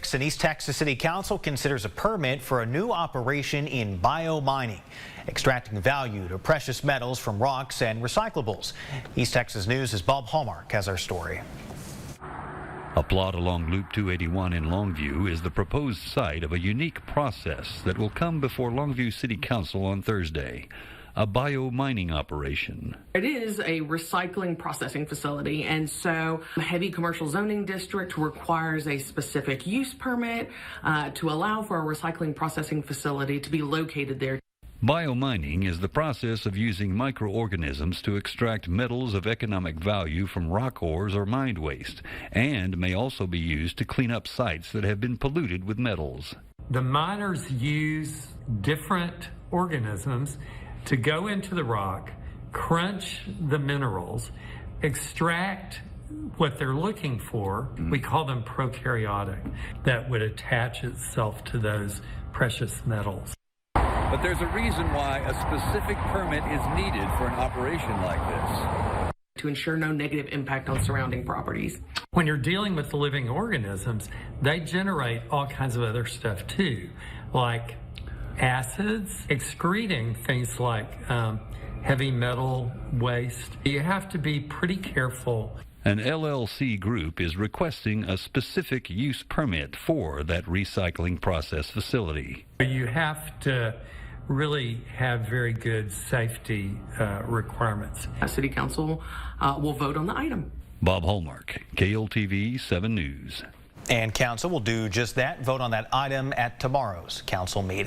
6 and East Texas City Council considers a permit for a new operation in biomining, extracting value to precious metals from rocks and recyclables. East Texas News' Bob Hallmark has our story. A plot along Loop 281 in Longview is the proposed site of a unique process that will come before Longview City Council on Thursday. A biomining operation. It is a recycling processing facility, and so a heavy commercial zoning district requires a specific use permit to allow for a recycling processing facility to be located there. Biomining is the process of using microorganisms to extract metals of economic value from rock ores or mined waste, and may also be used to clean up sites that have been polluted with metals. The miners use different organisms to go into the rock, crunch the minerals, extract what they're looking for. We call them prokaryotic, that would attach itself to those precious metals. But there's a reason why a specific permit is needed for an operation like this. To ensure no negative impact on surrounding properties. When you're dealing with the living organisms, they generate all kinds of other stuff too, like acids, excreting things like heavy metal waste. You have to be pretty careful. An LLC group is requesting a specific use permit for that recycling process facility. You have to really have very good safety requirements. City Council will vote on the item. Bob Hallmark, KLTV 7 News. And Council will do just that, vote on that item at tomorrow's Council meeting.